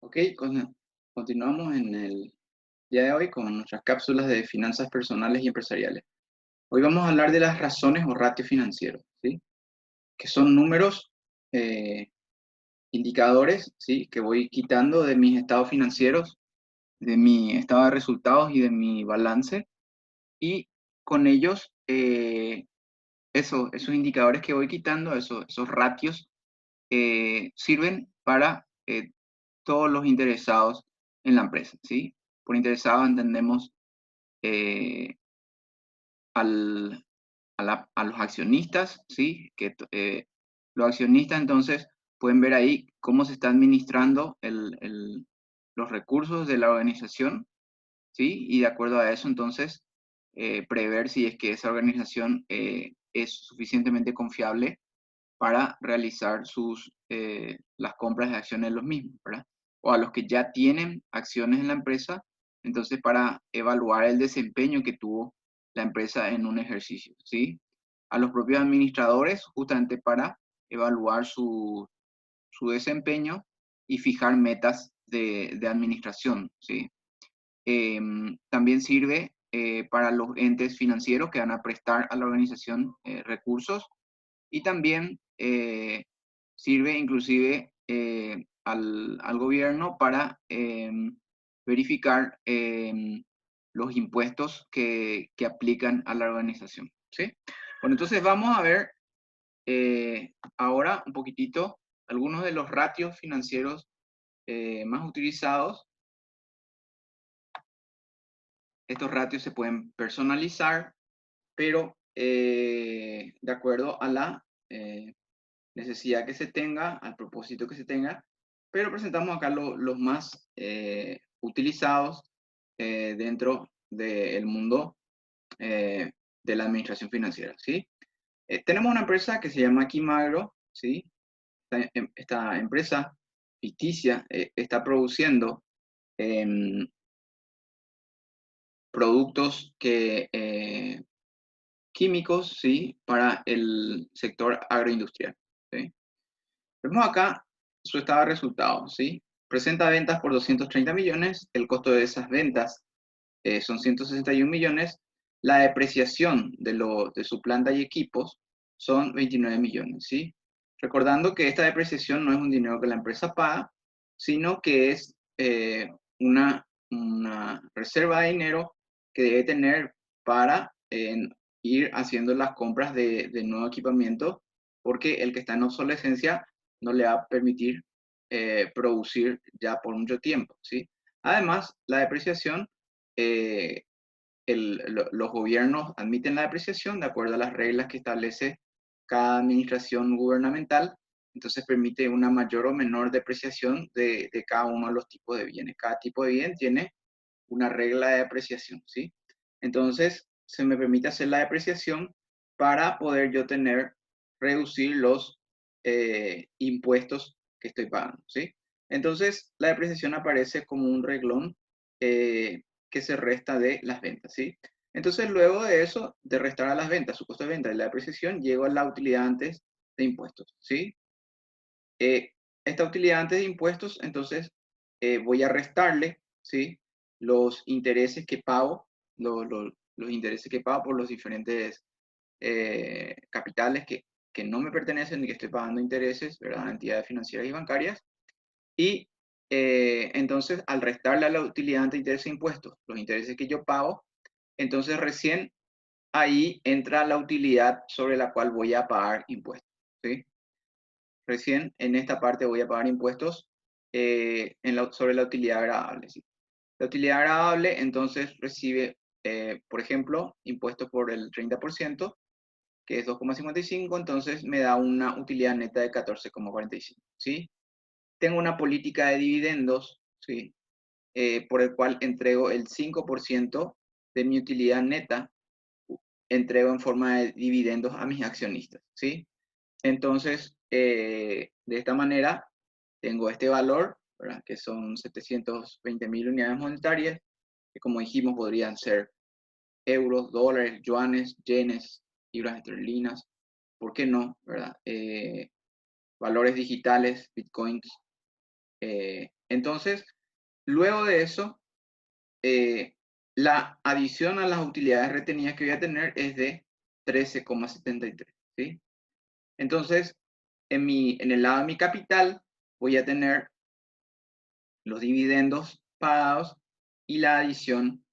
Ok, continuamos en el día de hoy con nuestras cápsulas de finanzas personales y empresariales. Hoy vamos a hablar de las razones o ratios financieros, ¿sí? Que son números, eh, indicadores, ¿sí? Que voy quitando de mis estados financieros, de mi estado de resultados y de mi balance. Y con ellos, esos indicadores que voy quitando, esos ratios, sirven para todos los interesados en la empresa, ¿sí? Por interesado entendemos eh, al, a los accionistas, ¿sí? Los accionistas entonces pueden ver ahí cómo se está administrando los recursos de la organización, ¿sí? Y de acuerdo a eso entonces prever si es que esa organización es suficientemente confiable para realizar las compras de acciones de los mismos, ¿verdad? O a los que ya tienen acciones en la empresa, entonces para evaluar el desempeño que tuvo la empresa en un ejercicio, ¿sí? A los propios administradores, justamente para evaluar su desempeño y fijar metas de administración, ¿sí? También sirve para los entes financieros que van a prestar a la organización recursos y también sirve inclusive al gobierno para verificar los impuestos que aplican a la organización, ¿sí? Bueno, entonces vamos a ver ahora un poquitito algunos de los ratios financieros más utilizados. Estos ratios se pueden personalizar, pero de acuerdo a la necesidad que se tenga, al propósito que se tenga, pero presentamos acá los más utilizados dentro del mundo eh, de la administración financiera, ¿sí? Tenemos una empresa que se llama Quimagro, ¿sí? Esta empresa ficticia está produciendo em, productos químicos, ¿sí? Para el sector agroindustrial, ¿sí? Vemos acá su estado de resultados, ¿sí? Presenta ventas por 230 millones, el costo de esas ventas son 161 millones, la depreciación de su planta y equipos son 29 millones, ¿sí? Recordando que esta depreciación no es un dinero que la empresa paga, sino que es una reserva de dinero que debe tener para ir haciendo las compras de nuevo equipamiento, porque el que está en obsolescencia no le va a permitir producir ya por mucho tiempo, ¿sí? Además, la depreciación, eh, los gobiernos admiten la depreciación de acuerdo a las reglas que establece cada administración gubernamental, entonces permite una mayor o menor depreciación de cada uno de los tipos de bienes. Cada tipo de bien tiene una regla de depreciación, ¿sí? Entonces, se me permite hacer la depreciación para poder yo reducir los impuestos que estoy pagando, ¿sí? Entonces, la depreciación aparece como un reglón que se resta de las ventas, ¿sí? Entonces, luego de eso, de restar a las ventas, su costo de venta y la depreciación, llego a la utilidad antes de impuestos, ¿sí? Eh, Esta utilidad antes de impuestos, entonces, voy a restarle, ¿sí? Los intereses que pago, los intereses que pago por los diferentes capitales que no me pertenecen y que estoy pagando intereses, ¿verdad? A entidades financieras y bancarias. Y entonces, al restarle a la utilidad ante intereses e impuestos, los intereses que yo pago, entonces recién ahí entra la utilidad sobre la cual voy a pagar impuestos, ¿sí? Recién en esta parte voy a pagar impuestos sobre la utilidad agradable, ¿sí? La utilidad agradable entonces recibe, por ejemplo, impuestos por el 30%, que es 2,55, entonces me da una utilidad neta de 14,45, ¿sí? Tengo una política de dividendos, ¿sí? Por el cual entrego el 5% de mi utilidad neta, entrego en forma de dividendos a mis accionistas, ¿sí? Entonces, de esta manera, tengo este valor, ¿verdad? Que son 720.000 unidades monetarias, que como dijimos podrían ser euros, dólares, yuanes, yenes, libras esterlinas, ¿por qué no? ¿Verdad? Valores digitales, bitcoins, Entonces, luego de eso, la adición a las utilidades retenidas que voy a tener es de 13,73, ¿sí? Entonces, en el lado de mi capital, voy a tener los dividendos pagados y la adición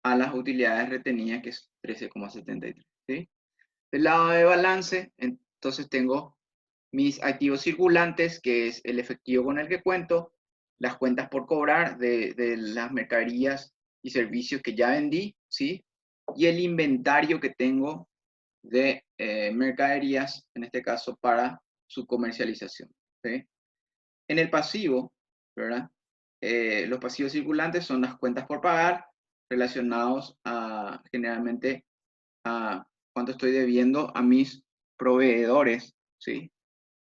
a las utilidades retenidas, que es 13,73, ¿sí? Del lado de balance, entonces tengo mis activos circulantes, que es el efectivo con el que cuento, las cuentas por cobrar de las mercaderías y servicios que ya vendí, ¿sí? Y el inventario que tengo de mercaderías, en este caso para su comercialización, ¿sí? En el pasivo, ¿verdad? Los pasivos circulantes son las cuentas por pagar relacionados a generalmente a cuánto estoy debiendo a mis proveedores, ¿sí?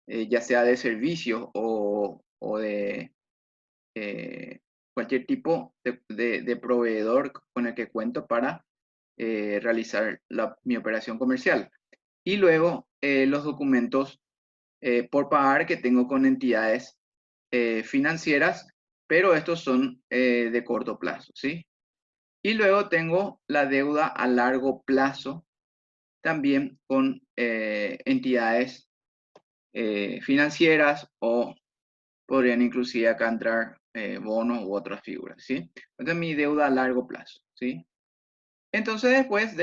Ya sea de servicios o de cualquier tipo de proveedor con el que cuento para realizar mi operación comercial. Y luego los documentos por pagar que tengo con entidades financieras, pero estos son de corto plazo, ¿sí? Y luego tengo la deuda a largo plazo, también con entidades financieras o podrían inclusive acá entrar bonos u otras figuras, ¿sí? Entonces mi deuda a largo plazo, ¿sí? Entonces después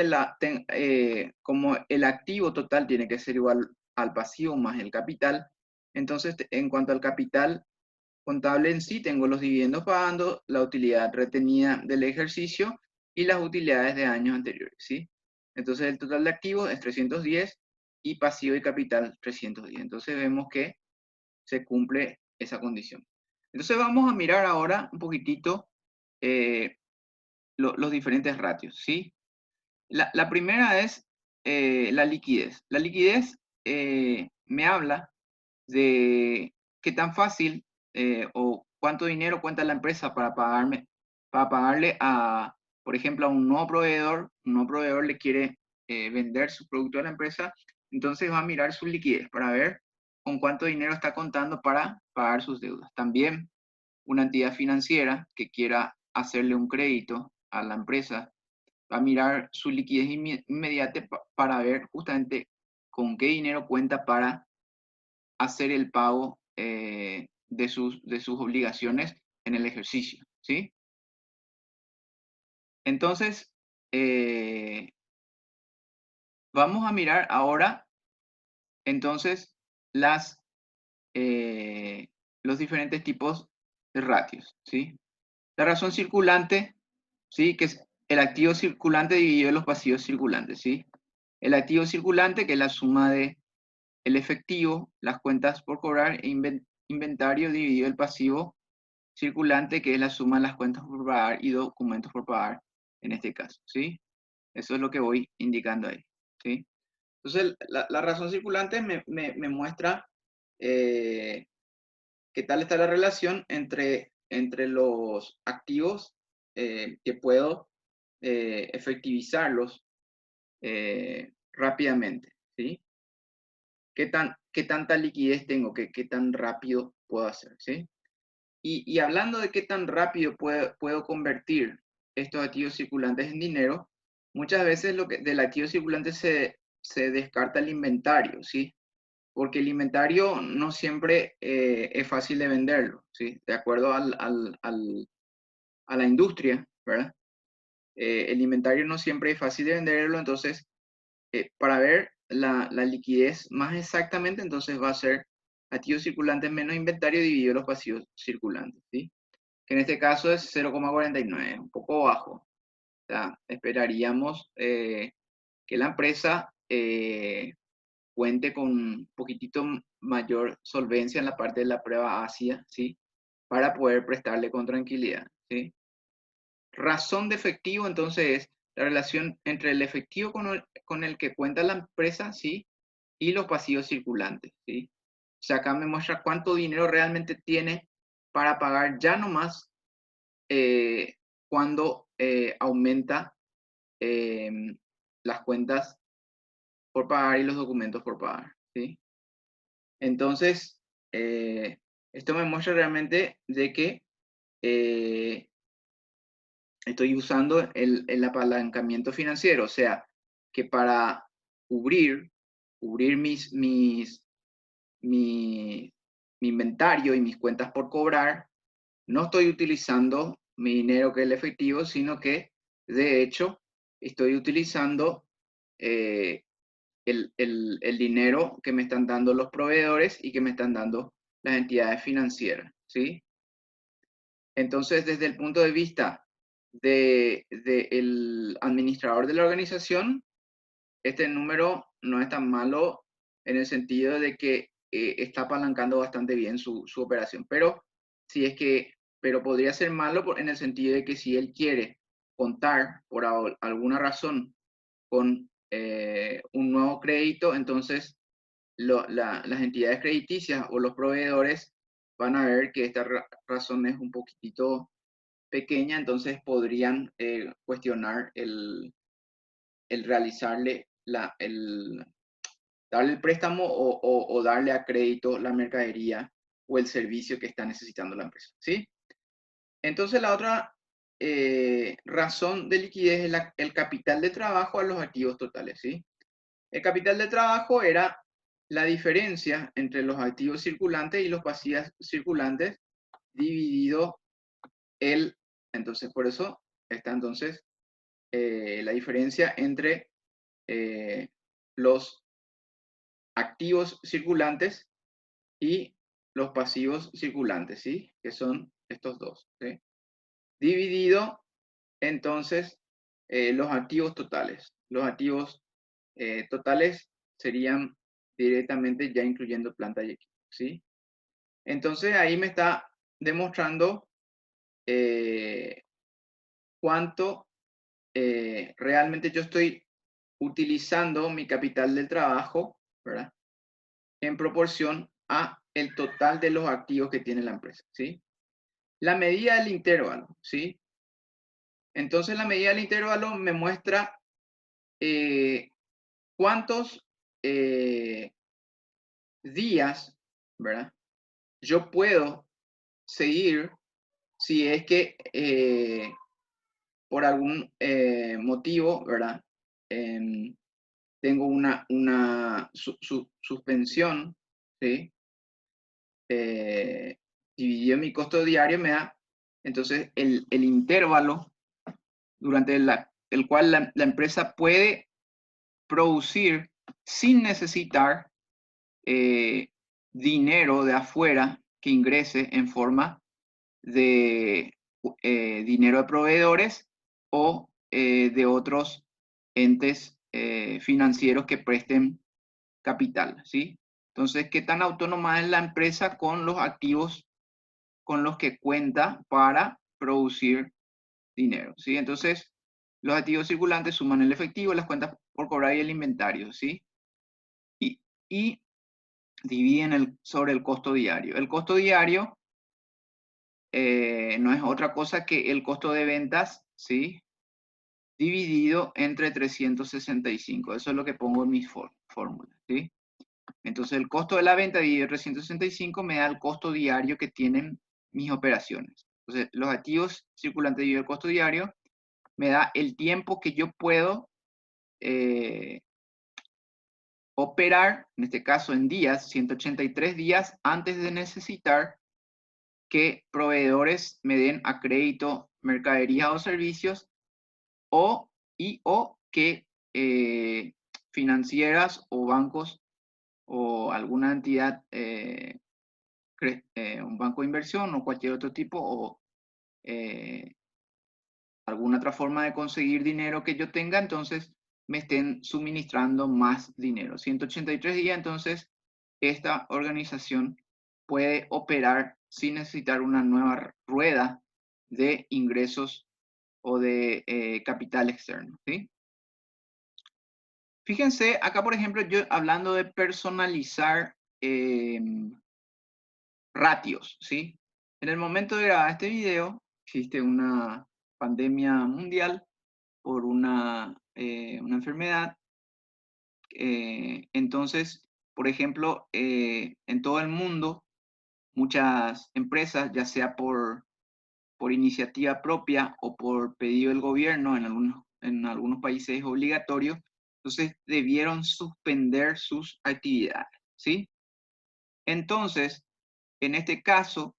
como el activo total tiene que ser igual al pasivo más el capital, entonces en cuanto al capital contable en sí, tengo los dividendos pagando, la utilidad retenida del ejercicio y las utilidades de años anteriores, ¿sí? Entonces el total de activos es 310 y pasivo y capital 310. Entonces vemos que se cumple esa condición. Entonces vamos a mirar ahora un poquitito eh, los diferentes ratios, ¿sí? La primera es la liquidez. La liquidez me habla de qué tan fácil o cuánto dinero cuenta la empresa para pagarle a, por ejemplo, a un nuevo proveedor le quiere vender su producto a la empresa, entonces va a mirar su liquidez para ver con cuánto dinero está contando para pagar sus deudas. También una entidad financiera que quiera hacerle un crédito a la empresa va a mirar su liquidez inmediata para ver justamente con qué dinero cuenta para hacer el pago de sus obligaciones en el ejercicio, ¿sí? Entonces, eh, vamos a mirar ahora, entonces, eh, los diferentes tipos de ratios, ¿sí? La razón circulante, ¿sí? Que es el activo circulante dividido en los pasivos circulantes, ¿sí? El activo circulante, que es la suma de el efectivo, las cuentas por cobrar e inventario dividido el pasivo circulante, que es la suma de las cuentas por pagar y documentos por pagar en este caso, ¿sí? Eso es lo que voy indicando ahí, ¿sí? Entonces, la razón circulante me muestra eh, qué tal está la relación entre los activos que puedo efectivizarlos rápidamente, ¿sí? Qué tanta liquidez tengo, qué tan rápido puedo hacer, ¿sí? Y hablando de qué tan rápido puedo convertir estos activos circulantes en dinero, muchas veces del activo circulante se descarta el inventario, ¿sí? Porque el inventario no siempre es fácil de venderlo, ¿sí? De acuerdo a la industria, ¿verdad? El inventario no siempre es fácil de venderlo, entonces para ver la liquidez más exactamente, entonces va a ser activos circulantes menos inventario dividido los pasivos circulantes, ¿sí? Que en este caso es 0,49, un poco bajo. O sea, esperaríamos que la empresa cuente con un poquitito mayor solvencia en la parte de la prueba ácida, ¿sí? Para poder prestarle con tranquilidad, ¿sí? Razón de efectivo, entonces, es la relación entre el efectivo con el que cuenta la empresa, ¿sí? Y los pasivos circulantes, ¿sí? O sea, acá me muestra cuánto dinero realmente tiene para pagar ya nomás cuando aumenta las cuentas por pagar y los documentos por pagar, ¿sí? Entonces, Esto me muestra realmente de que estoy usando el apalancamiento financiero, o sea, que para cubrir, cubrir mi, mi inventario y mis cuentas por cobrar, no estoy utilizando mi dinero que es el efectivo, sino que de hecho estoy utilizando eh, el dinero que me están dando los proveedores y que me están dando las entidades financieras, ¿sí? Entonces, desde el punto de vista del administrador de la organización, este número no es tan malo en el sentido de que está apalancando bastante bien su operación, pero si es que, pero podría ser malo en el sentido de que si él quiere contar por alguna razón con un nuevo crédito, entonces las entidades crediticias o los proveedores van a ver que esta razón es un poquitito pequeña, entonces podrían cuestionar el realizarle darle el préstamo o darle a crédito la mercadería o el servicio que está necesitando la empresa, ¿sí? Entonces la otra razón de liquidez es el capital de trabajo a los activos totales, ¿sí? El capital de trabajo era la diferencia entre los activos circulantes y los pasivos circulantes dividido entonces por eso está entonces la diferencia entre los activos circulantes y los pasivos circulantes, ¿sí? Que son estos dos, ¿sí? Dividido entonces los activos totales. Los activos totales serían directamente ya incluyendo planta y equipo, ¿sí? Entonces ahí me está demostrando cuánto realmente yo estoy utilizando mi capital del trabajo, ¿verdad? En proporción a el total de los activos que tiene la empresa, ¿sí? La medida del intervalo, ¿sí? Entonces la medida del intervalo me muestra cuántos días, ¿verdad? Yo puedo seguir si es que por algún motivo, ¿verdad? Tengo una suspensión, ¿sí? Eh, dividido mi costo diario me da, entonces, el intervalo durante el cual la empresa puede producir sin necesitar dinero de afuera que ingrese en forma de dinero de proveedores o de otros entes financieros que presten capital, ¿sí? Entonces, ¿qué tan autónoma es la empresa con los activos con los que cuenta para producir dinero, ¿sí? Entonces, los activos circulantes suman el efectivo, las cuentas por cobrar y el inventario, ¿sí? Y dividen sobre el costo diario. El costo diario no es otra cosa que el costo de ventas, ¿sí? Dividido entre 365. Eso es lo que pongo en mis fórmulas, ¿sí? Entonces, el costo de la venta dividido 365 me da el costo diario que tienen mis operaciones. Entonces, los activos circulantes dividido el costo diario me da el tiempo que yo puedo operar, en este caso en días, 183 días antes de necesitar que proveedores me den a crédito mercadería o servicios o que financieras o bancos o alguna entidad, un banco de inversión o cualquier otro tipo o eh, alguna otra forma de conseguir dinero que yo tenga, entonces me estén suministrando más dinero. 183 días, entonces esta organización puede operar sin necesitar una nueva rueda de ingresos o de capital externo, ¿sí? Fíjense, acá por ejemplo, yo hablando de personalizar ratios, ¿sí? En el momento de grabar este video, existe una pandemia mundial por una enfermedad. Entonces, por ejemplo, en todo el mundo muchas empresas, ya sea por iniciativa propia o por pedido del gobierno, en algunos países es obligatorio, entonces debieron suspender sus actividades, ¿sí? Entonces, en este caso,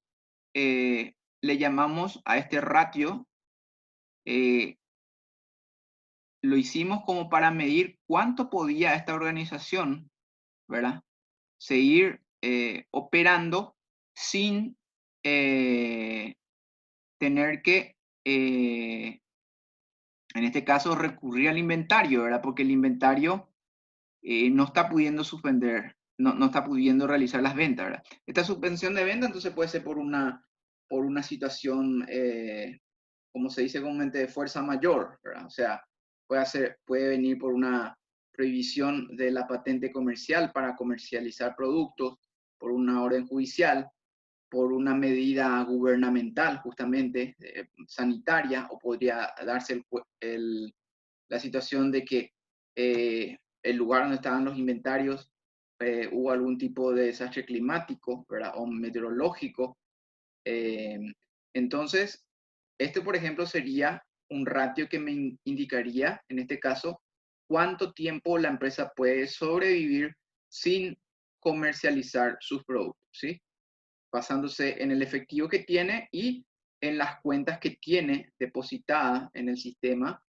le llamamos a este ratio, eh, lo hicimos como para medir cuánto podía esta organización, ¿verdad? Seguir operando sin tener que, en este caso, recurrir al inventario, ¿verdad? Porque el inventario no está pudiendo suspender, no está pudiendo realizar las ventas, ¿verdad? Esta suspensión de venta entonces puede ser por una situación, como se dice comúnmente, de fuerza mayor, ¿verdad? O sea, puede venir por una prohibición de la patente comercial para comercializar productos, por una orden judicial, por una medida gubernamental, justamente, sanitaria, o podría darse la situación de que el lugar donde estaban los inventarios hubo algún tipo de desastre climático, ¿verdad? O meteorológico. Eh, entonces, este, por ejemplo, sería un ratio que me indicaría, en este caso, cuánto tiempo la empresa puede sobrevivir sin comercializar sus productos, ¿sí? Basándose en el efectivo que tiene y en las cuentas que tiene depositadas en el sistema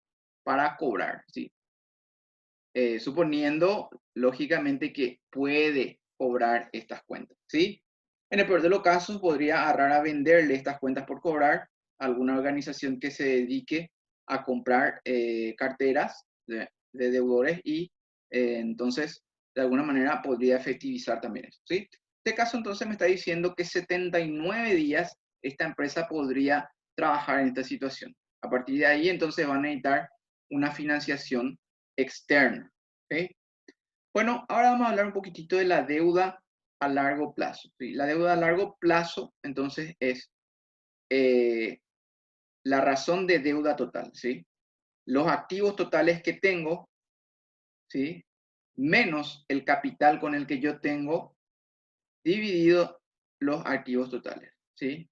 para cobrar, ¿sí? Suponiendo, lógicamente, que puede cobrar estas cuentas, ¿sí? En el peor de los casos, podría agarrar a venderle estas cuentas por cobrar a alguna organización que se dedique a comprar carteras de deudores y entonces, de alguna manera, podría efectivizar también eso, ¿sí? Este caso, entonces, me está diciendo que 79 días esta empresa podría trabajar en esta situación. A partir de ahí, entonces, van a necesitar una financiación externa. ¿Okay? Bueno, ahora vamos a hablar un poquitito de la deuda a largo plazo. ¿Sí? La deuda a largo plazo, entonces, es la razón de deuda total. ¿Sí? Los activos totales que tengo, ¿sí? Menos el capital con el que yo tengo, dividido los activos totales. ¿Sí?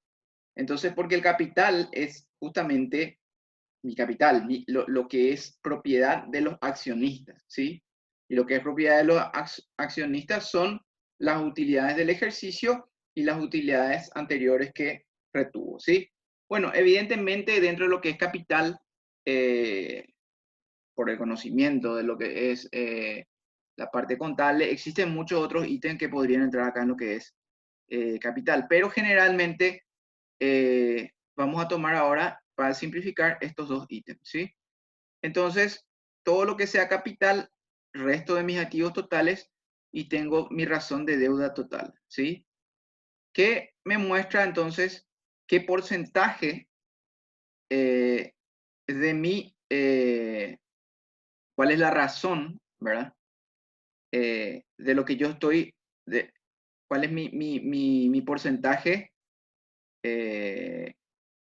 Entonces, porque el capital es justamente mi capital, lo que es propiedad de los accionistas, ¿sí? Y lo que es propiedad de los accionistas son las utilidades del ejercicio y las utilidades anteriores que retuvo, ¿sí? Bueno, evidentemente dentro de lo que es capital, eh, por el conocimiento de lo que es la parte contable, existen muchos otros ítems que podrían entrar acá en lo que es capital, pero generalmente vamos a tomar ahora para simplificar estos dos ítems, ¿sí? Entonces, todo lo que sea capital, resto de mis activos totales y tengo mi razón de deuda total, ¿sí? Que me muestra entonces qué porcentaje de cuál es la razón, ¿verdad? De lo que yo estoy, cuál es mi porcentaje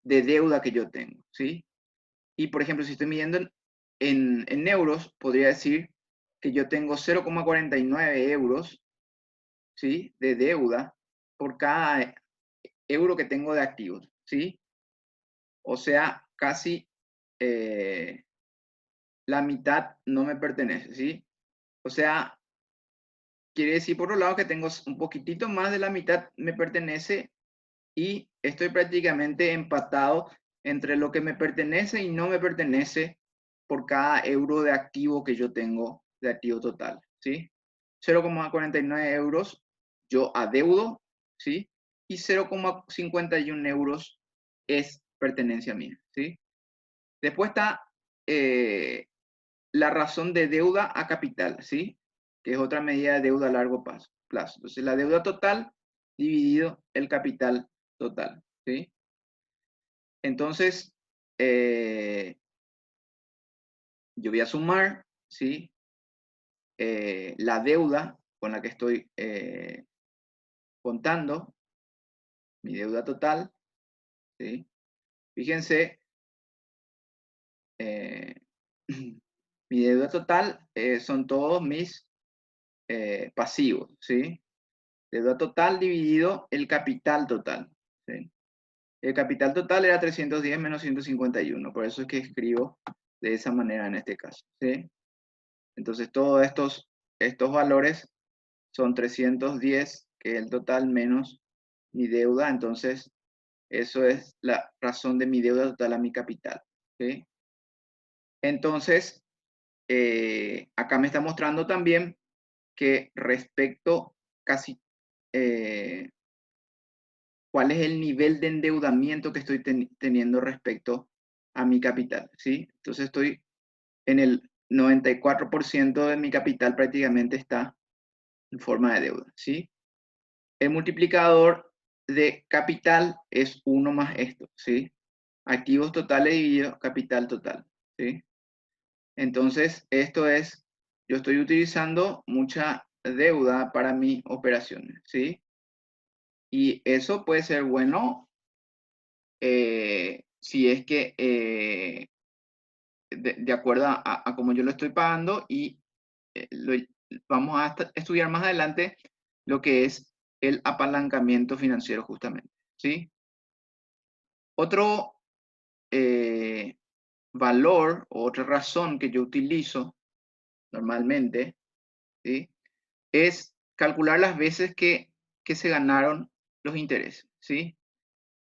de deuda que yo tengo, ¿sí? Y por ejemplo, si estoy midiendo en euros, podría decir que yo tengo 0,49 euros, ¿sí? De deuda por cada euro que tengo de activos, ¿sí? O sea, casi la mitad no me pertenece, ¿sí? O sea, quiere decir por otro lado que tengo un poquitito más de la mitad me pertenece y estoy prácticamente empatado entre lo que me pertenece y no me pertenece por cada euro de activo que yo tengo de activo total, ¿sí? 0,49 euros yo adeudo, ¿sí? Y 0,51 euros es pertenencia mía, ¿sí? Después está la razón de deuda a capital, ¿sí? Que es otra medida de deuda a largo plazo. Entonces, la deuda total dividido el capital total, ¿sí? Entonces, yo voy a sumar, ¿sí? La deuda con la que estoy contando, mi deuda total, ¿sí? Fíjense, eh, mi deuda total son todos mis pasivos, ¿sí? Deuda total dividido el capital total. ¿Sí? El capital total era 310 menos 151. Por eso es que escribo de esa manera en este caso. ¿Sí? Entonces todos estos valores son 310, que es el total, menos mi deuda. Entonces eso es la razón de mi deuda total a mi capital. ¿Sí? Entonces, acá me está mostrando también que respecto casi cuál es el nivel de endeudamiento que estoy teniendo respecto a mi capital, ¿sí? Entonces estoy en el 94% de mi capital prácticamente está en forma de deuda, ¿sí? El multiplicador de capital es 1 más esto, ¿sí? Activos totales dividido capital total, ¿sí? Entonces, esto es, yo estoy utilizando mucha deuda para mis operaciones, ¿sí? Y eso puede ser bueno si es que de acuerdo a cómo yo lo estoy pagando y vamos a estudiar más adelante lo que es el apalancamiento financiero justamente, ¿sí? Otro valor o otra razón que yo utilizo normalmente, ¿sí? Es calcular las veces que se ganaron los intereses, ¿sí?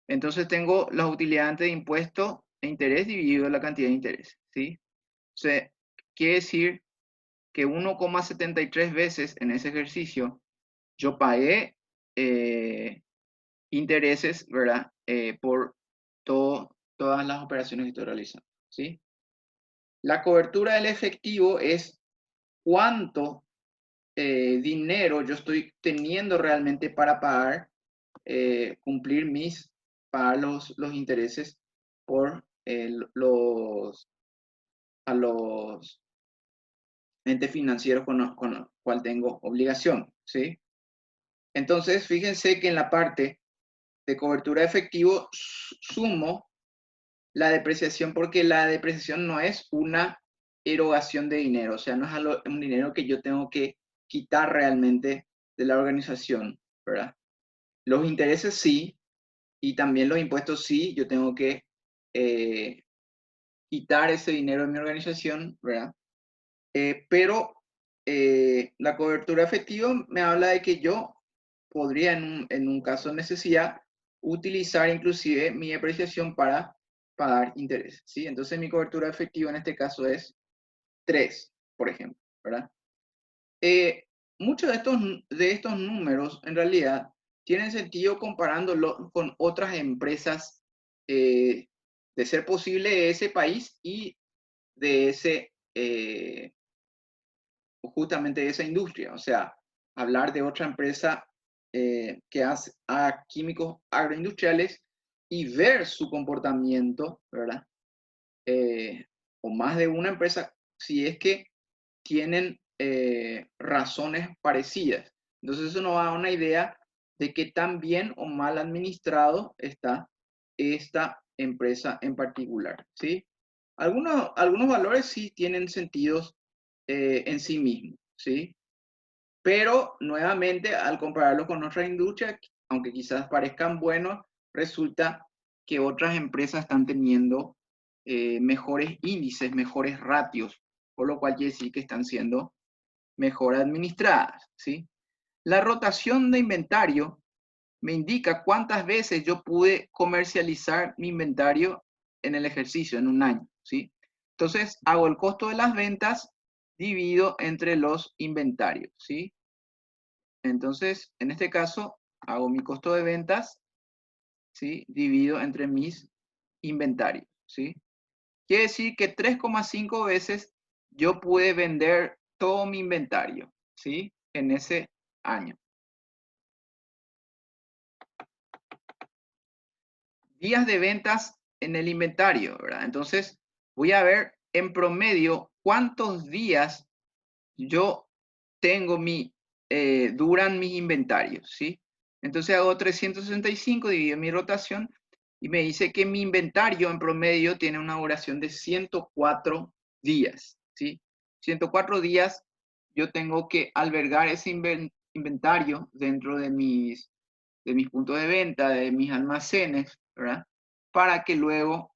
Entonces tengo las utilidades antes de impuesto e interés dividido la cantidad de interés, ¿sí? O sea, quiere decir que 1,73 veces en ese ejercicio yo pagué intereses, ¿verdad? Por todas las operaciones que estoy realizando, ¿sí? La cobertura del efectivo es cuánto dinero yo estoy teniendo realmente para pagar, cumplir pagar los intereses por a los entes financieros con los cual tengo obligación, ¿sí? Entonces, fíjense que en la parte de cobertura de efectivo sumo la depreciación, porque la depreciación no es una erogación de dinero, o sea, no es un dinero que yo tengo que quitar realmente de la organización, ¿verdad? Los intereses sí, y también los impuestos sí, yo tengo que quitar ese dinero de mi organización, ¿verdad? Pero la cobertura efectiva me habla de que yo podría en un caso de necesidad utilizar inclusive mi depreciación para pagar intereses, ¿sí? Entonces mi cobertura efectiva en este caso es 3, por ejemplo, ¿verdad? Muchos de estos números en realidad tienen sentido comparándolo con otras empresas de ser posible de ese país y de ese justamente de esa industria, o sea, hablar de otra empresa que hace a químicos agroindustriales y ver su comportamiento, ¿verdad? O más de una empresa, si es que tienen razones parecidas. Entonces eso nos da una idea de qué tan bien o mal administrado está esta empresa en particular, ¿sí? Algunos valores sí tienen sentidos en sí mismos, ¿sí? Pero nuevamente, al compararlo con otras industrias, aunque quizás parezcan buenos, resulta que otras empresas están teniendo mejores índices, mejores ratios, por lo cual quiere decir que están siendo mejor administradas, ¿sí? La rotación de inventario me indica cuántas veces yo pude comercializar mi inventario en el ejercicio, en un año, ¿sí? Entonces, hago el costo de las ventas dividido entre los inventarios, ¿sí? Entonces, en este caso, hago mi costo de ventas, ¿sí? Dividido entre mis inventarios, ¿sí? Quiere decir que 3,5 veces yo pude vender todo mi inventario, ¿sí? En ese año. Días de ventas en el inventario, ¿verdad? Entonces, voy a ver en promedio cuántos días yo tengo duran mis inventarios, ¿sí? Entonces hago 365, divido mi rotación y me dice que mi inventario en promedio tiene una duración de 104 días, ¿sí? 104 días yo tengo que albergar inventario dentro de mis puntos de venta, de mis almacenes, ¿verdad? Para que luego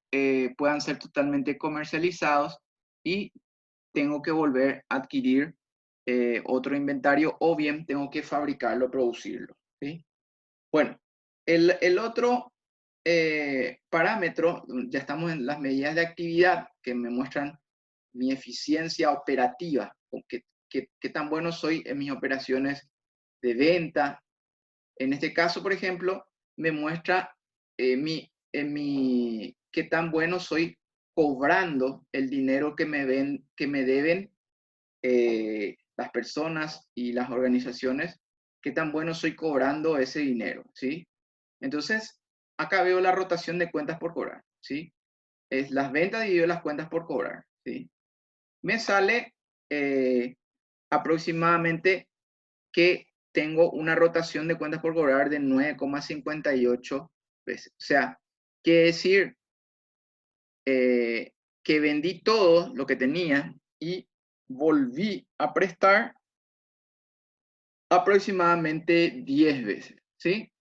puedan ser totalmente comercializados y tengo que volver a adquirir otro inventario o bien tengo que fabricarlo, producirlo, ¿sí? Bueno, el otro parámetro, ya estamos en las medidas de actividad que me muestran mi eficiencia operativa, o qué tan bueno soy en mis operaciones de venta. En este caso, por ejemplo, me muestra qué tan bueno soy cobrando el dinero que me deben las personas y las organizaciones, qué tan bueno soy cobrando ese dinero, ¿sí? Entonces, acá veo la rotación de cuentas por cobrar, ¿sí? Es las ventas dividido las cuentas por cobrar, ¿sí? Me sale aproximadamente que tengo una rotación de cuentas por cobrar de 9,58 veces. O sea, quiere decir que vendí todo lo que tenía y volví a prestar aproximadamente 10 veces, ¿sí?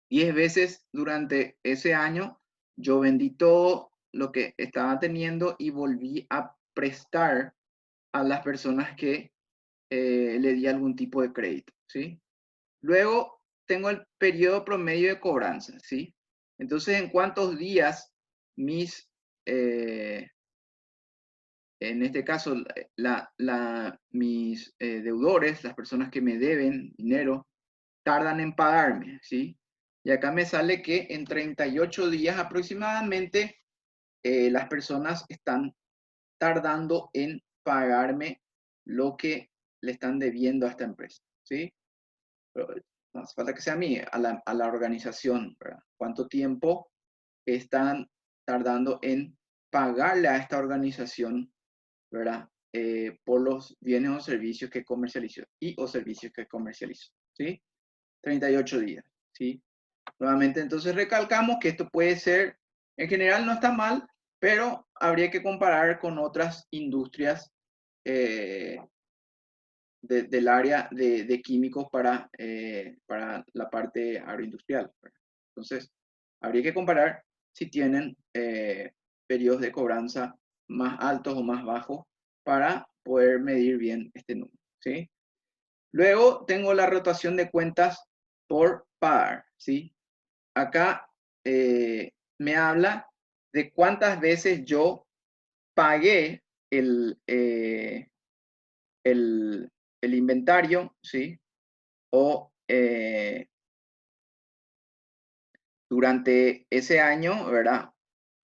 10 veces durante ese año yo vendí todo lo que estaba teniendo y volví a prestar a las personas que le di algún tipo de crédito, ¿sí? Luego tengo el periodo promedio de cobranza, ¿sí? Entonces, ¿en cuántos días mis, en este caso, mis deudores, las personas que me deben dinero, tardan en pagarme, ¿sí? Y acá me sale que en 38 días aproximadamente las personas están tardando en pagarme lo que le están debiendo a esta empresa, ¿sí? Pero no hace falta que sea a mí, a la organización, ¿verdad? ¿Cuánto tiempo están tardando en pagarle a esta organización, ¿verdad? Por los bienes o servicios que comercializó y o servicios que comercializó, ¿sí? 38 días, ¿sí? Nuevamente, entonces recalcamos que esto puede ser, en general no está mal, pero habría que comparar con otras industrias eh, del área de químicos para la parte agroindustrial, ¿verdad? Entonces, habría que comparar si tienen periodos de cobranza más altos o más bajos para poder medir bien este número, ¿sí? Luego tengo la rotación de cuentas por par, ¿sí? Acá me habla de cuántas veces yo pagué el, el inventario, ¿sí? O durante ese año, ¿verdad?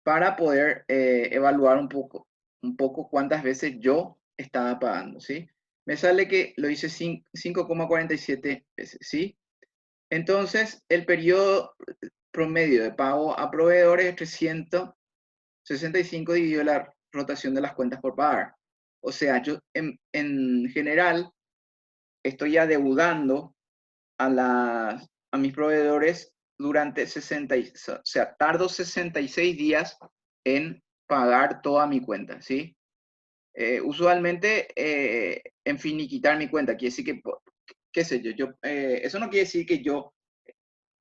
Para poder evaluar un poco cuántas veces yo estaba pagando, ¿sí? Me sale que lo hice 5,47 veces, ¿sí? Entonces, el periodo promedio de pago a proveedores es 365 dividido la rotación de las cuentas por pagar. O sea, yo en general estoy adeudando a mis proveedores durante 60, o sea, tardo 66 días en pagar toda mi cuenta, ¿sí? Usualmente en finiquitar mi cuenta, quiere decir que, qué sé yo, eso no quiere decir que yo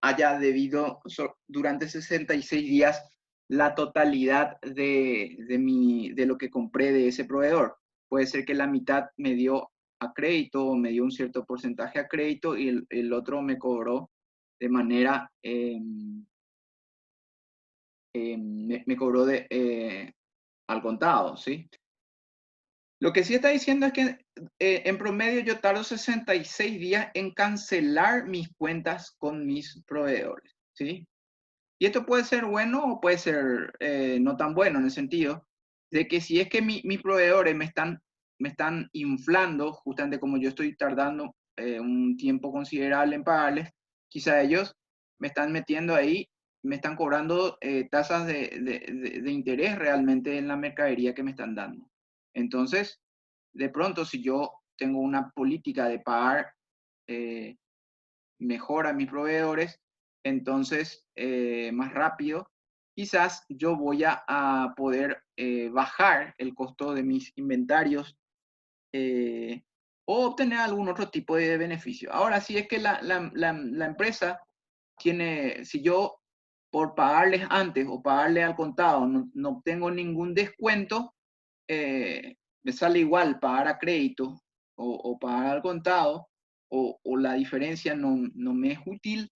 haya debido durante 66 días la totalidad de lo que compré de ese proveedor. Puede ser que la mitad me dio a crédito o me dio un cierto porcentaje a crédito y el otro me cobró de manera, me cobró al contado, ¿sí? Lo que sí está diciendo es que en promedio yo tardo 66 días en cancelar mis cuentas con mis proveedores, ¿sí? Y esto puede ser bueno o puede ser no tan bueno en el sentido de que si es que mis proveedores me están inflando, justamente como yo estoy tardando un tiempo considerable en pagarles, quizá ellos me están metiendo ahí, me están cobrando tasas de interés realmente en la mercadería que me están dando. Entonces, de pronto, si yo tengo una política de pagar eh, mejor a mis proveedores, entonces más rápido, quizás yo voy a poder bajar el costo de mis inventarios o obtener algún otro tipo de beneficio. Ahora, si es que la empresa tiene, si yo por pagarles antes o pagarle al contado no obtengo ningún descuento, me sale igual pagar a crédito o pagar al contado, o la diferencia no me es útil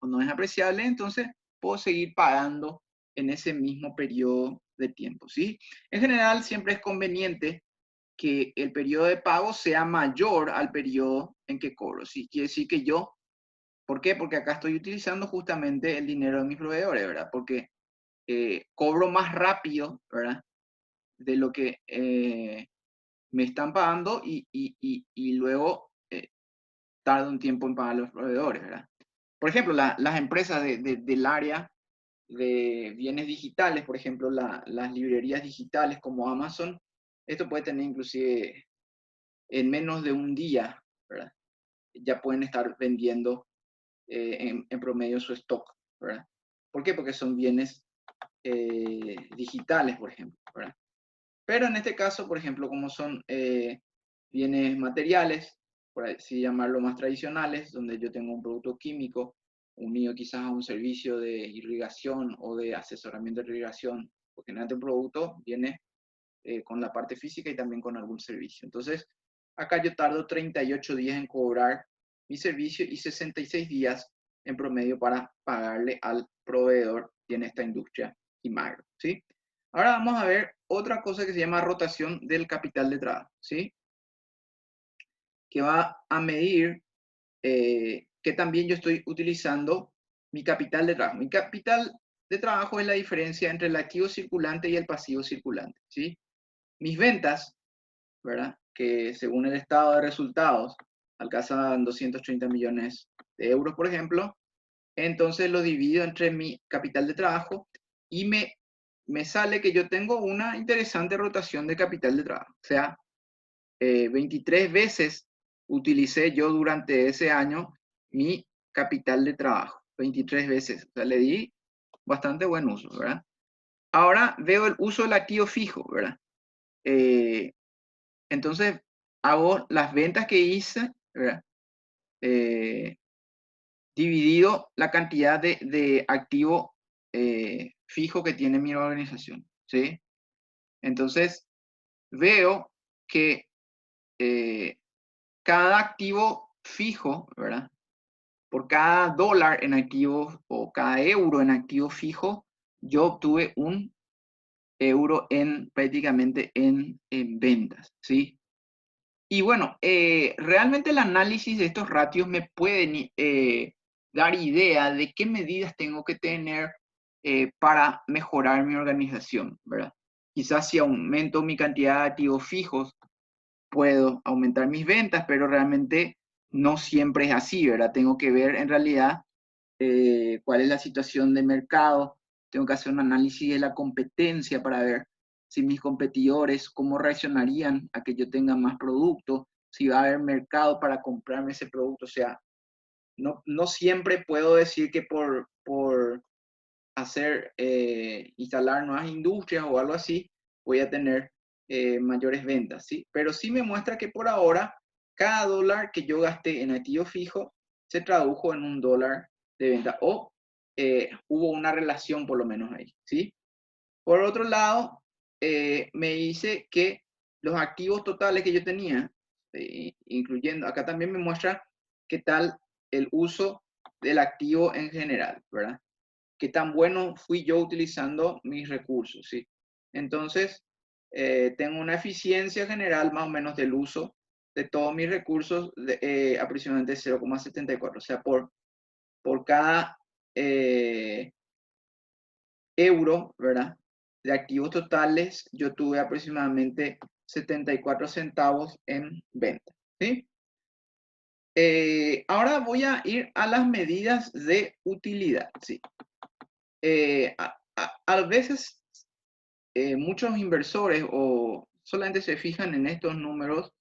o no es apreciable, entonces puedo seguir pagando en ese mismo periodo de tiempo, ¿sí? En general, siempre es conveniente que el periodo de pago sea mayor al periodo en que cobro, ¿sí? Quiere decir que yo, ¿por qué? Porque acá estoy utilizando justamente el dinero de mis proveedores, ¿verdad? Porque cobro más rápido, ¿verdad? De lo que me están pagando y luego tarda un tiempo en pagar a los proveedores, ¿verdad? Por ejemplo, las empresas del área de bienes digitales, por ejemplo, las librerías digitales como Amazon, esto puede tener inclusive en menos de un día, ¿verdad? Ya pueden estar vendiendo en promedio su stock, ¿verdad? ¿Por qué? Porque son bienes digitales, por ejemplo, ¿verdad? Pero en este caso, por ejemplo, como son bienes materiales, por así llamarlo, más tradicionales, donde yo tengo un producto químico unido quizás a un servicio de irrigación o de asesoramiento de irrigación, porque en este producto viene con la parte física y también con algún servicio. Entonces, acá yo tardo 38 días en cobrar mi servicio y 66 días en promedio para pagarle al proveedor en esta industria Imagro, ¿sí? Ahora vamos a ver otra cosa que se llama rotación del capital de trabajo, ¿sí? Que va a medir que también yo estoy utilizando mi capital de trabajo. Mi capital de trabajo es la diferencia entre el activo circulante y el pasivo circulante, ¿sí? Mis ventas, ¿verdad? Que según el estado de resultados alcanzan 230 millones de euros, por ejemplo, entonces lo divido entre mi capital de trabajo y me sale que yo tengo una interesante rotación de capital de trabajo. O sea, 23 veces utilicé yo durante ese año mi capital de trabajo. 23 veces. O sea, le di bastante buen uso, ¿verdad? Ahora veo el uso del activo fijo, ¿verdad? Entonces hago las ventas que hice, ¿verdad? Dividido la cantidad de activo fijo que tiene mi organización, ¿sí? Entonces veo que cada activo fijo, ¿verdad? Por cada dólar en activo o cada euro en activo fijo, yo obtuve un euro prácticamente en ventas, ¿sí? Y bueno, realmente el análisis de estos ratios me pueden dar idea de qué medidas tengo que tener para mejorar mi organización, ¿verdad? Quizás si aumento mi cantidad de activos fijos, puedo aumentar mis ventas, pero realmente no siempre es así, ¿verdad? Tengo que ver en realidad cuál es la situación de mercado, tengo que hacer un análisis de la competencia para ver si mis competidores, cómo reaccionarían a que yo tenga más producto, si va a haber mercado para comprarme ese producto. O sea, no siempre puedo decir que por hacer, instalar nuevas industrias o algo así, voy a tener mayores ventas, ¿sí? Pero sí me muestra que por ahora, cada dólar que yo gasté en activo fijo se tradujo en un dólar de venta o hubo una relación por lo menos ahí, ¿sí? Por otro lado, me dice que los activos totales que yo tenía, incluyendo, acá también me muestra qué tal el uso del activo en general, ¿verdad? Qué tan bueno fui yo utilizando mis recursos, ¿sí? Entonces, tengo una eficiencia general más o menos del uso de todos mis recursos de aproximadamente 0,74. O sea, por cada euro, ¿verdad? De activos totales, yo tuve aproximadamente 74 centavos en venta, ¿sí? Ahora voy a ir a las medidas de utilidad, ¿sí? A veces muchos inversores o solamente se fijan en estos números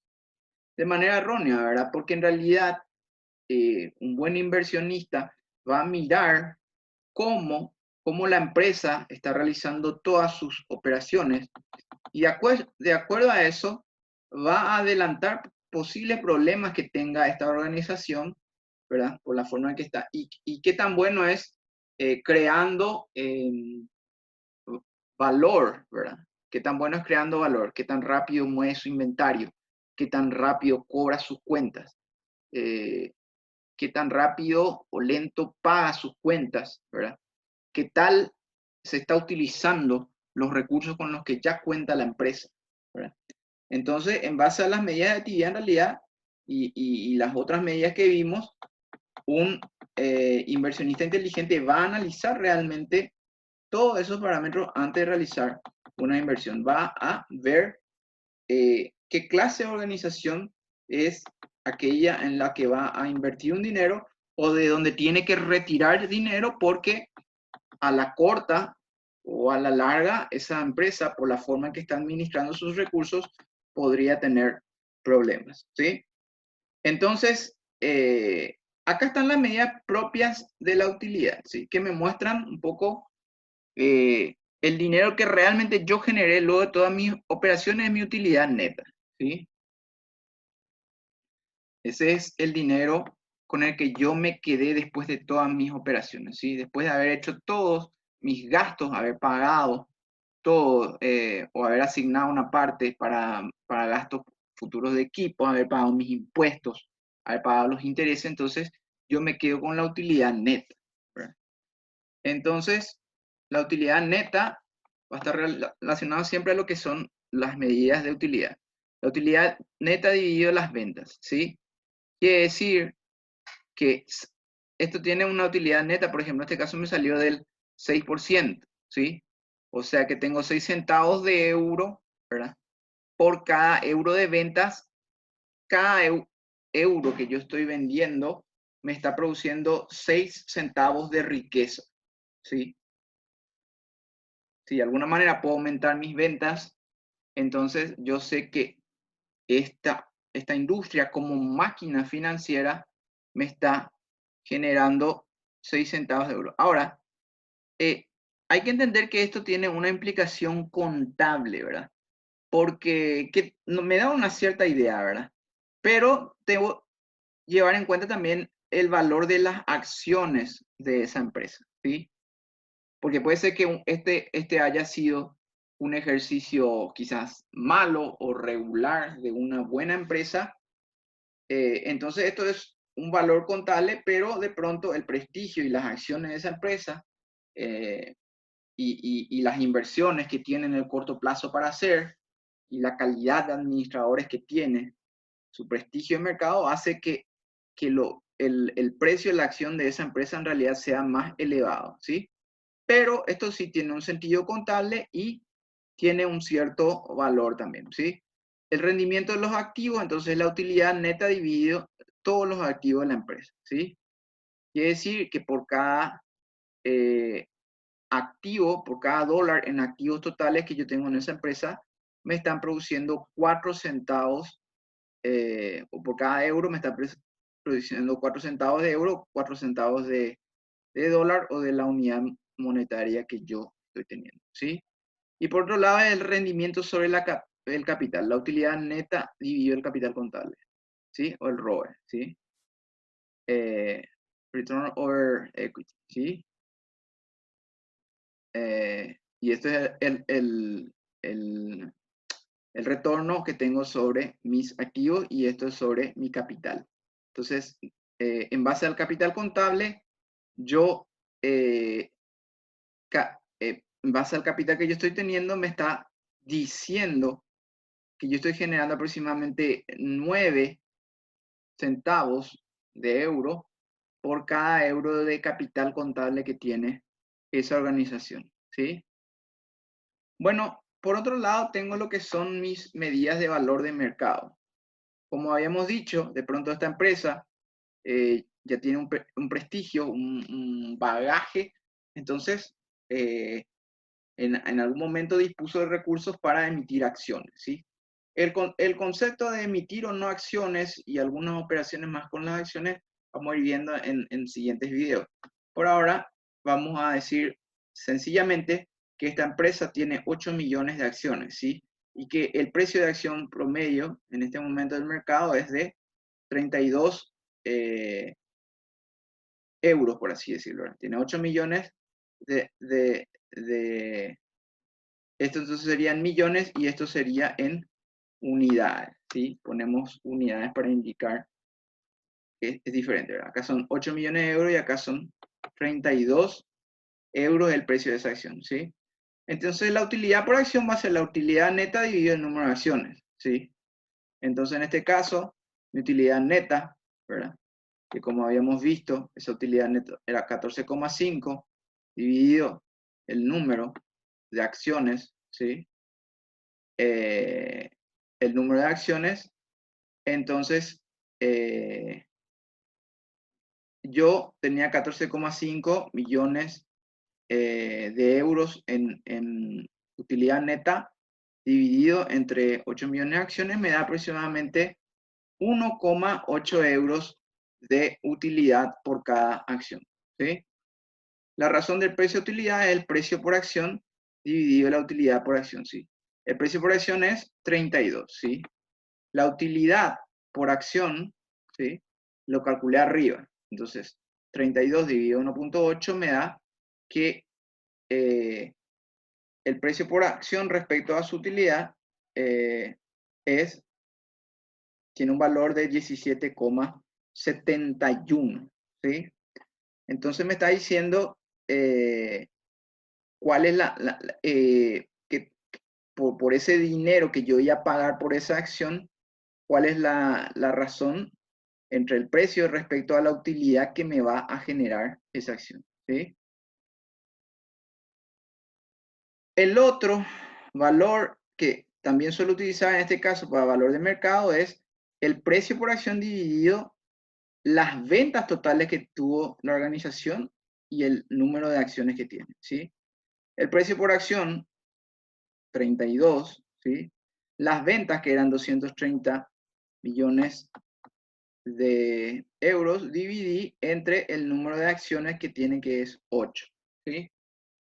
de manera errónea, ¿verdad? Porque en realidad un buen inversionista va a mirar cómo, cómo la empresa está realizando todas sus operaciones y de acuerdo a eso va a adelantar posibles problemas que tenga esta organización, ¿verdad? Por la forma en que está. Y qué tan bueno es creando valor, ¿verdad? Qué tan bueno es creando valor, qué tan rápido mueve su inventario, qué tan rápido cobra sus cuentas, qué tan rápido o lento paga sus cuentas, ¿verdad? Qué tal se está utilizando los recursos con los que ya cuenta la empresa, ¿verdad? Entonces, en base a las medidas de actividad en realidad y las otras medidas que vimos, un inversionista inteligente va a analizar realmente todos esos parámetros antes de realizar una inversión. Va a ver qué clase de organización es aquella en la que va a invertir un dinero o de donde tiene que retirar dinero porque a la corta o a la larga esa empresa, por la forma en que está administrando sus recursos, podría tener problemas, ¿sí? Entonces, acá están las medidas propias de la utilidad, ¿sí? Que me muestran un poco el dinero que realmente yo generé luego de todas mis operaciones, mi utilidad neta, ¿sí? Ese es el dinero con el que yo me quedé después de todas mis operaciones, ¿sí? Después de haber hecho todos mis gastos, haber pagado todo o haber asignado una parte para gastos futuros de equipo, haber pagado mis impuestos, haber pagado los intereses, entonces yo me quedo con la utilidad neta, ¿verdad? Entonces, la utilidad neta va a estar relacionada siempre a lo que son las medidas de utilidad. La utilidad neta dividido las ventas, ¿sí? Quiere decir que esto tiene una utilidad neta, por ejemplo, en este caso me salió del 6%, ¿sí? O sea que tengo 6 centavos de euro, ¿verdad? Por cada euro de ventas, cada euro que yo estoy vendiendo me está produciendo 6 centavos de riqueza, ¿sí? Si de alguna manera puedo aumentar mis ventas, entonces yo sé que esta industria como máquina financiera me está generando 6 centavos de euro. Ahora, hay que entender que esto tiene una implicación contable, ¿verdad? Porque me da una cierta idea, ¿verdad? Pero debo llevar en cuenta también el valor de las acciones de esa empresa, ¿sí? Porque puede ser que este haya sido un ejercicio quizás malo o regular de una buena empresa. Entonces esto es un valor contable, pero de pronto el prestigio y las acciones de esa empresa eh, y las inversiones que tiene en el corto plazo para hacer y la calidad de administradores que tiene, su prestigio en mercado hace que el precio de la acción de esa empresa en realidad sea más elevado, ¿sí? Pero esto sí tiene un sentido contable y tiene un cierto valor también, ¿sí? El rendimiento de los activos, entonces la utilidad neta dividido todos los activos de la empresa, ¿sí? Quiere decir que por cada activo, por cada dólar en activos totales que yo tengo en esa empresa, me están produciendo 4 centavos, o por cada euro me está produciendo 4 centavos de euro, 4 centavos de dólar o de la unidad monetaria que yo estoy teniendo, ¿sí? Y por otro lado, el rendimiento sobre el capital, la utilidad neta dividido el capital contable, ¿sí? O el ROE, ¿sí? Eh, Return over equity, ¿sí? Y esto es el retorno que tengo sobre mis activos y esto es sobre mi capital. Entonces, en base al capital contable, yo, en base al capital que yo estoy teniendo, me está diciendo que yo estoy generando aproximadamente 9 centavos de euro por cada euro de capital contable que tiene esa organización, ¿sí? Bueno, por otro lado, tengo lo que son mis medidas de valor de mercado. Como habíamos dicho, de pronto esta empresa ya tiene un prestigio, un bagaje, entonces en algún momento dispuso de recursos para emitir acciones, ¿sí? El concepto de emitir o no acciones y algunas operaciones más con las acciones vamos a ir viendo en siguientes videos. Por ahora vamos a decir sencillamente que esta empresa tiene 8 millones de acciones, ¿sí? y que el precio de acción promedio en este momento del mercado es de 32 euros, por así decirlo. Tiene 8 millones de esto, entonces serían millones y esto sería en unidades, ¿sí? Ponemos unidades para indicar que es diferente, ¿verdad? Acá son 8 millones de euros y acá son 32 euros el precio de esa acción, ¿sí? Entonces la utilidad por acción va a ser la utilidad neta dividida el número de acciones, ¿sí? Entonces en este caso, mi utilidad neta, ¿verdad? Que como habíamos visto, esa utilidad neta era 14,5 dividido el número de acciones, ¿sí? El número de acciones, entonces yo tenía 14,5 millones de euros en utilidad neta dividido entre 8 millones de acciones me da aproximadamente 1,8 euros de utilidad por cada acción, ¿sí? La razón del precio de utilidad es el precio por acción dividido la utilidad por acción, ¿sí? El precio por acción es 32, ¿sí? La utilidad por acción, ¿sí? Lo calculé arriba. Entonces, 32 dividido 1,8 me da que el precio por acción respecto a su utilidad tiene un valor de 17,71, ¿sí? Entonces me está diciendo cuál es que por ese dinero que yo iba a pagar por esa acción, cuál es la razón entre el precio respecto a la utilidad que me va a generar esa acción, ¿sí? El otro valor que también suelo utilizar en este caso para valor de mercado es el precio por acción dividido las ventas totales que tuvo la organización y el número de acciones que tiene, ¿sí? El precio por acción, 32, ¿sí? Las ventas, que eran 230 millones de euros, dividí entre el número de acciones que tiene, que es 8, ¿sí?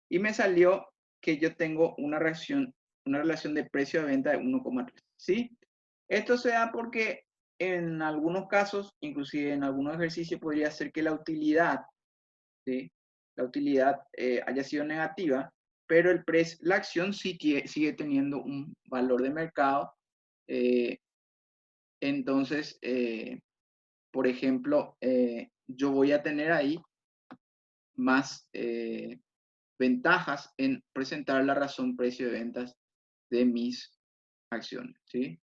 Y me salió que yo tengo una relación de precio de venta de 1,3, ¿sí? Esto se da porque en algunos casos, inclusive en algunos ejercicios, podría ser que la utilidad, ¿sí? La utilidad haya sido negativa, pero la acción sí sigue teniendo un valor de mercado. eh, entonces, por ejemplo, yo voy a tener ahí más ventajas en presentar la razón precio de ventas de mis acciones, ¿sí?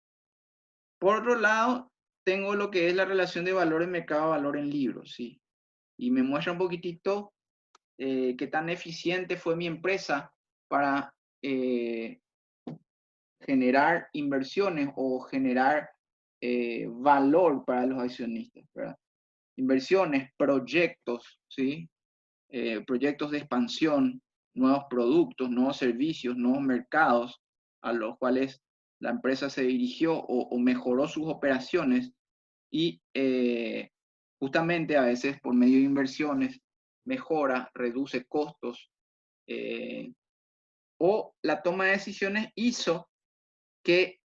Por otro lado, tengo lo que es la relación de valor en mercado, valor en libros, ¿sí? Y me muestra un poquitito qué tan eficiente fue mi empresa para generar inversiones o generar valor para los accionistas, ¿verdad? Inversiones, proyectos, ¿sí? Proyectos de expansión, nuevos productos, nuevos servicios, nuevos mercados a los cuales la empresa se dirigió o mejoró sus operaciones y justamente a veces por medio de inversiones mejora, reduce costos o la toma de decisiones hizo que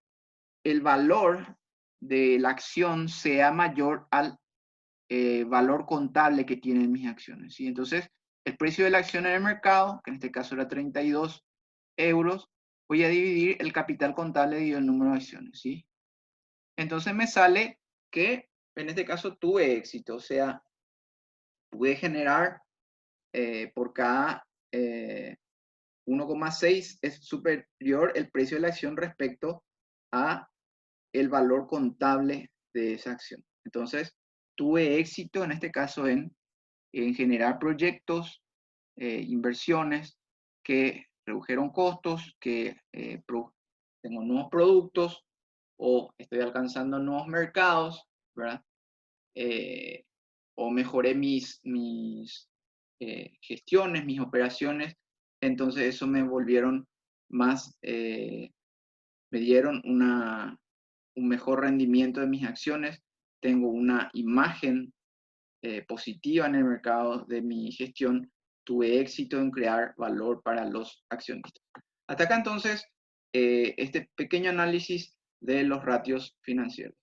el valor de la acción sea mayor al valor contable que tienen mis acciones, ¿sí? Entonces, el precio de la acción en el mercado, que en este caso era 32 euros, voy a dividir el capital contable dividido el número de acciones, ¿sí? Entonces me sale que en este caso tuve éxito, o sea, pude generar por cada 1,6 es superior el precio de la acción respecto a el valor contable de esa acción. Entonces, tuve éxito en este caso en generar proyectos, inversiones que redujeron costos, que tengo nuevos productos o estoy alcanzando nuevos mercados, ¿verdad? O mejoré mis gestiones, mis operaciones, entonces eso me volvieron más, me dieron un mejor rendimiento de mis acciones, tengo una imagen positiva en el mercado de mi gestión, tuve éxito en crear valor para los accionistas. Hasta acá entonces este pequeño análisis de los ratios financieros.